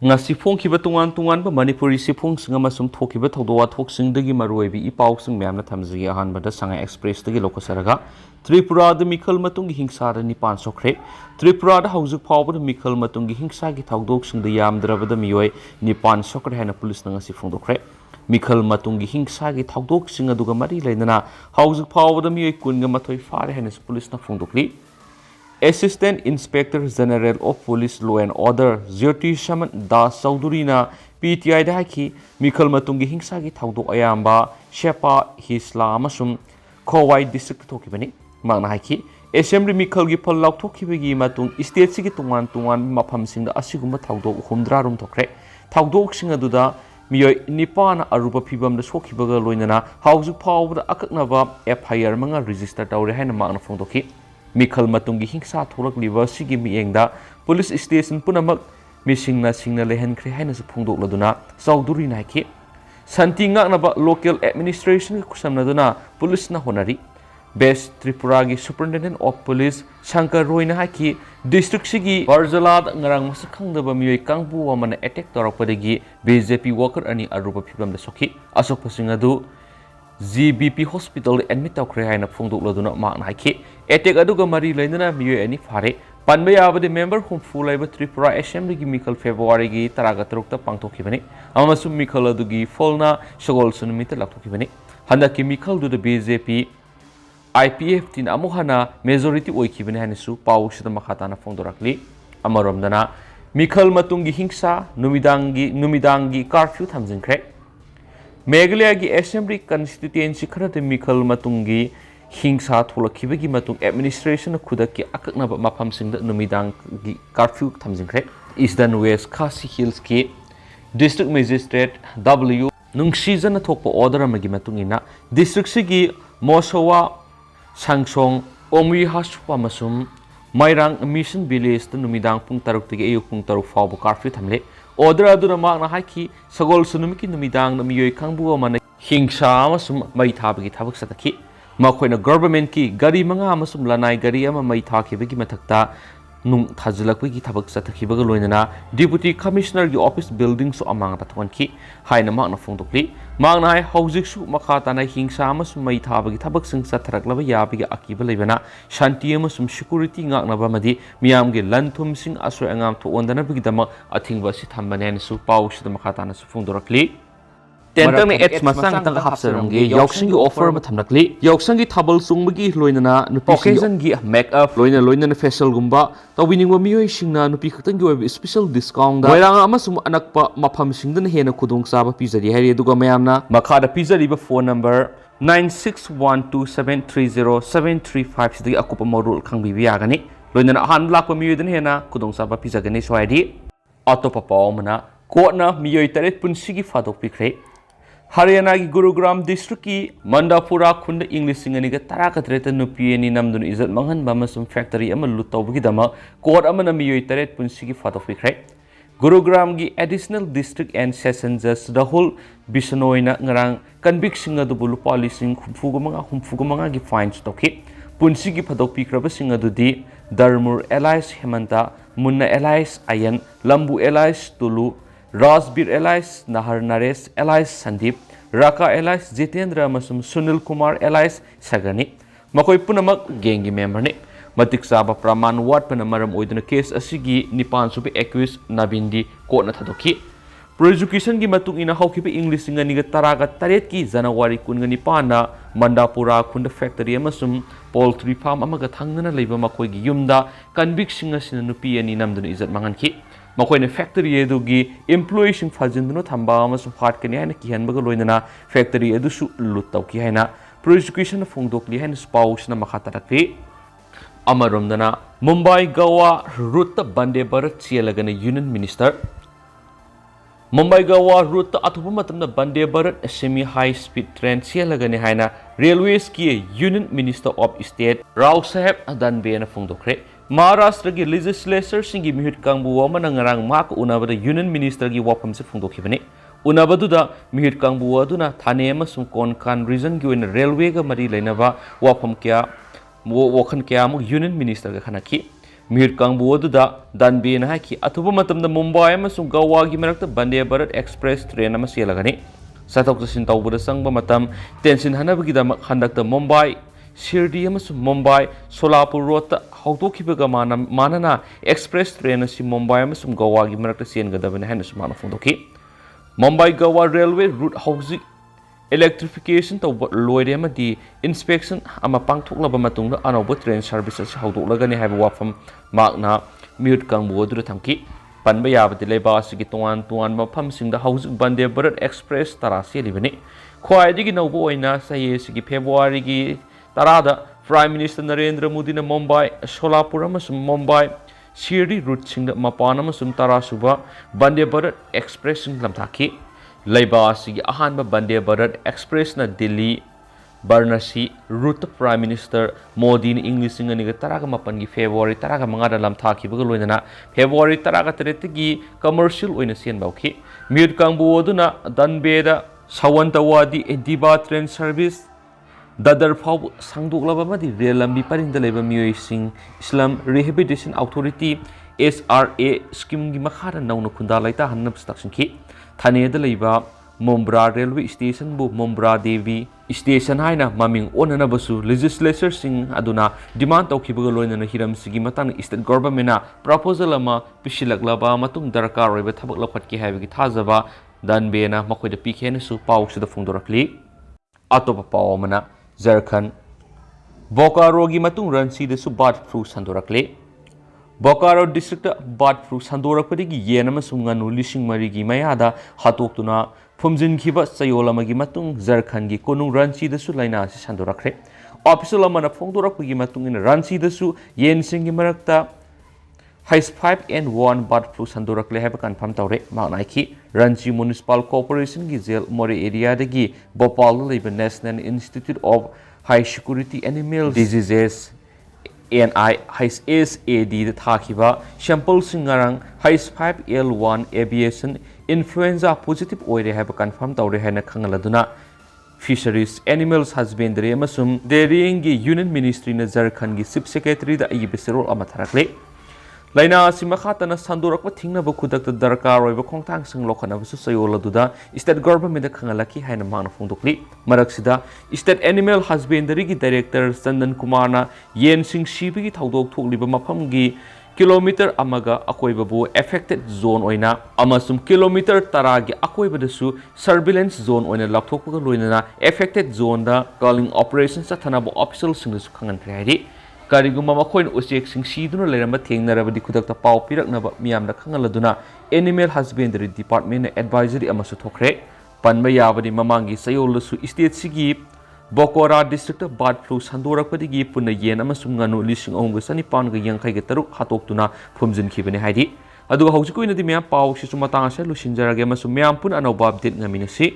ngasi phongkhiba tungan manipuri sifungsing amasum thokiba thawdo wathoksing dagi maroibi ipausing myamna thamjigi ahanbada sangai express dagi lokosaraga Tripura da mikhal matungi hingsa da nipan Sokhre Tripura da haujuk phawbada mikhal matungi hingsa gi thawdoksing da yamdrabada miyoi nipan Sokhre hana police na ngasi phongdokhre mikhal matungi hingsa gi thawdoksing aduga mari leidana haujuk phawbada miyoi kunga mathoi fare hana police na phongdokli Assistant Inspector General of Police Law and Order Jyoti Shaman Das Chaudhuri na PTI da haki mikhal matungi hingsa gi thawdok ayamba shepa hisla amasum Khowai district thokibani magna haki assembly mikhal gi phal lauk thokibagi matung state sigi tungan mafam sing da asiguma thawdok humdra rum thokre thawdok sing aduda miyoi nipana arupa phibam da sokhibaga loinana haujuk phawbda akaknaba FIR manga register tawre haina magna phongdoki mikhal matungi hingsa tholakliba sigi miengda police station punamak misingna singna lehenkhre haina su phongdok laduna Chaudhuri na haki santi ngaknaba local administration ki kusamnaduna police na honari best Tripura gi superintendent of police Shankar Roy na haki district sigi Barjalad ngarang masakhangdaba miyoi kangbu amana attack torakpadagi BJP worker ani arupa phibam da sokhi asok pasingadu GBP hospital admit tawkhre haina phongdok laduna magna haki attack aduga mari lainana miyoi ani fare panba yabade member humfu laiba Tripura assembly gi mikhal February gi taraga tarukta pangthokibani amasum mikhal adugi folna shagol sunumita lakthokibani handaki mikhal du BJP IPF tin amuhana majority oikibani hanisu pawsida makhatana phongdorakli amaromdana mikhal matungi hingsa numidangi curfew thamjinkhre Meghalaya gi assembly constituency kharate mikhal matungi hingsa tholakibagi matung administration khudaki akaknaba mafam singda numidang gi curfew thamjinkhre Eastern West Khasi Hills ki district magistrate W nungsijana thokpa order amagi matungina district sigi Mosawa Sangsong Omwi Hasupa masum Mairang Mission Village da numidang pung taruk tigi ayuk pung taruk fawba curfew thamle order aduna magna haki sagol sunumiki numidang na miyoi kangbu amana hingsa amasum mai thabagi thabak sataki makoina government ki gari manga amasum lanai gari ama mai thakibagi mathakta nung thajilakbagi thabak sathakibaga loinana deputy commissioner gi office building so amang tathwanki haina magna phongdokli magna hai haujik su makhatana hingsa amasum mai thabagi thabak sing satharaklaba yabagi akiba leibana shanti amasum security ngaknaba madi miyam gi lanthum sing asoi angam tho ondana bagi dama athingba si thambane su pawsida makhatana su phongdorakli Tentang ni H masang tang hapsarongge yoksang gi offer ma thamnakli yoksang gi thabal sungbagi loinana nupi occasion gi make up loina facial gumba tawiningwa miyoi singna nupi khaktang gi special discount da wairang amasum anakpa mafam singdana hena khudong saba pizari hari aduga mayamna makhada pizari ba phone number 9612730735 sidagi akupa morul khangbi biagani loinana han lakpa miyoi dan hena khudong saba pizagani soidi atopa pawmana kotna miyoi taret punsigi fadok pikre Haryana ki Gurugram district ki Mandapura khunda English singani ga taraka treta nupieni namdun izat manghan bamasum factory ama lutawgi dama court amana miyoi taret punsi ki fatok fikre Gurugram ki additional district and session judge Rahul Bisnoina ngarang convict singa du bulu policing humfuga gi fines toki punsi ki fatok pikraba singa du di Darmur Elias Hemanta Munna Elias Ayan Lambu Elias Tulu Rasbir Elias Nahar Nares Elias Sandip Raka Elias Jitendra Masum Sunil Kumar Elias Sagani Makoi punamak gengi member ni matik saba praman wat panamaram oiduna case asigi nipan subi accused nabindi court na thadoki prosecution gi matung ina hawkiba English ngani ga taraga taret ki January kunga nipana Mandapura khunda factory amasum poultry farm amaga thangnana leiba makoi gi yumda conviction asina nupi ani namduna izat manganki makoina factory edugi employee sing fajindno thamba amasum fat kani haina ki hanbaga loinana factory edu su lut tawki haina prosecution phongdokli haina spouse na makhataraki amaromdana Mumbai Goa route bande bharat chialagana union minister Mumbai Goa route athupa matamna bande bharat semi high speed train chialagani haina railways ki union minister of state Rao Saheb Adanbe na phongdokre Maharashtra ki legislature singi mihut kangbu amana ngarang mak unabada union minister ki wafam se phongdokhibani unabaduda mihut kangbu aduna thane amasum konkan region ki oina railway ga mari lainaba wafam kya wakhan kya mu union minister ga khanaki ꯃꯤꯍꯨꯠ ꯀꯥꯡꯕꯨ ꯑꯗꯨꯗ ꯗꯟꯕꯦꯅ ꯍꯥꯏꯈꯤ ꯑꯊꯨꯕ ꯃꯇꯝꯗ ꯃꯨꯝꯕꯥꯏ ꯑꯃꯁꯨꯡ ꯒꯋꯥꯒꯤ ꯃꯔꯛꯇ ꯕꯟꯗꯦ Bharat express train ꯑꯃ ꯆꯦꯜꯂꯒꯅꯤ ꯆꯠꯊꯣꯛ ꯆꯠꯁꯤꯟ ꯇꯧꯕꯗ ꯆꯪꯕ ꯃꯇꯝ ꯇꯦꯟꯁꯤꯟꯍꯟꯅꯕꯒꯤꯗꯃꯛ ꯍꯟꯗꯛꯇ ꯃꯨꯝꯕꯥꯏ ꯁꯤꯔꯗꯤ ꯑꯃꯁꯨꯡ ꯃꯨꯝꯕꯥꯏ ꯁꯣꯂꯥꯄꯨꯔ ꯔꯣꯗꯇ ꯍꯧꯗꯣꯛꯈꯤꯕꯒ ꯃꯥꯟꯅꯅ ꯑꯦꯛꯁꯄ꯭ꯔꯦꯁ ꯇ꯭ꯔꯦꯟ ꯑꯁꯤ ꯃꯨꯝꯕꯥꯏ ꯑꯃꯁꯨꯡ ꯒꯋꯥꯒꯤ ꯃꯔꯛꯇ ꯆꯦꯟꯒꯗꯕꯅꯤ ꯍꯥꯏꯅꯁꯨ ꯃꯥꯅ ꯐꯣꯡꯗꯣꯛꯈꯤ ꯃꯨꯝꯕꯥꯏ ꯒꯋꯥ ꯔꯦꯜꯋꯦ ꯔꯨꯠ ꯍꯧꯖꯤꯛ electrification tꯧꯕ ꯂꯣꯏꯔꯦ ꯑꯃꯗꯤ inspection ama pangthoklaba matungda anauba train service asi haudoklagani haiba wafam makna mute kangbu adura thamki panba yabadi leiba asigi tuan mafam singda hauzik bande bharat express tara selibani khwaidigi nauba oina sahi sigi february gi tarada prime minister narendra modi na mumbai solapur amasung mumbai shirdi route singda mapan amasung tara suba bande bharat express sing lamthaki leiba asigi ahanba bande bharat express na delhi Varanasi route prime minister Modi ni English singa ni taraga mapan gi February taraga mangada lam thaki baga loinana February taraga tereti gi commercial oina sian bauki mute kangbu oduna danbeda sawantawadi diba train service dadar phau sangdoklaba madi rail lambi paringda leba miyoi sing Islam Rehabilitation Authority SRA scheme gi makhara nauna khunda laita hannab station ki Thane da leba Mumbra railway station bu Mumbra Devi station haina maming onana basu legislature sing aduna demand tawkibaga loinana hiram sigi matang state government na proposal ama pisilaklaba matung darkar roiba thabak lakhatki haibagi thajaba danbe na makoida pikhena su paw sida phungdorakli atopa pawmana Jharkhand Bokaro gi matung ranchi de su bird flu sandorakle Bokaro district bird flu sandorakpadigi yenama sunganu lising marigi mayada hatoktuna Phumjinkhre Chayolamagi matung Jharkhand gi konung ranchi dasu laina si sandorakre official amana phongdorakpagi matung in ranchi dasu yensing gi marakta H5N1 bird flu sandorakle haba confirm tawre maanaiki ranchi municipal corporation gi jail more area dagi Bhopal leba National Institute of High Security Animal Diseases NIHSAD da thakiba sample singarang H5L1 aviation influenza positive oire have confirm tawre haina khangaladuna fisheries animals husbandry amasum dairying gi union ministry na Jharkhand gi chief secretary da ibisrol amatharakle laina simakhatana sandorakpa thingnaba khudakta darkar roiba khongthang sing lokhana su sayoladuda state government da khangalaki haina mangna phongdokli maraksida state animal husbandry gi director Chandan Kumar na yen sing sibi gi thodok thokliba mafam gi kilometer amaga akoibabu affected zone oina amasum kilometer tara gi akoibadasu surveillance zone oina lapthokpaga loinana affected zone da calling operations athanaba official sing su khangan khari Kariguma makoin usek sing siduna leramba thengnarabadi khudakta paw piraknaba miyamna khangaladuna animal husbandry department advisory amasu thokre panba yabadi mamangi sayolasu state sigi Bokora district bird flu sandorakpadigi punna yen amasung nganu lising ahumga sanipan ga yankai ga taruk hatoktuna phumjinkhibani haidi aduga hauji koina di miyam paw si sumatang ase lusinjarage amasung miyam pun anauba update ngaminasi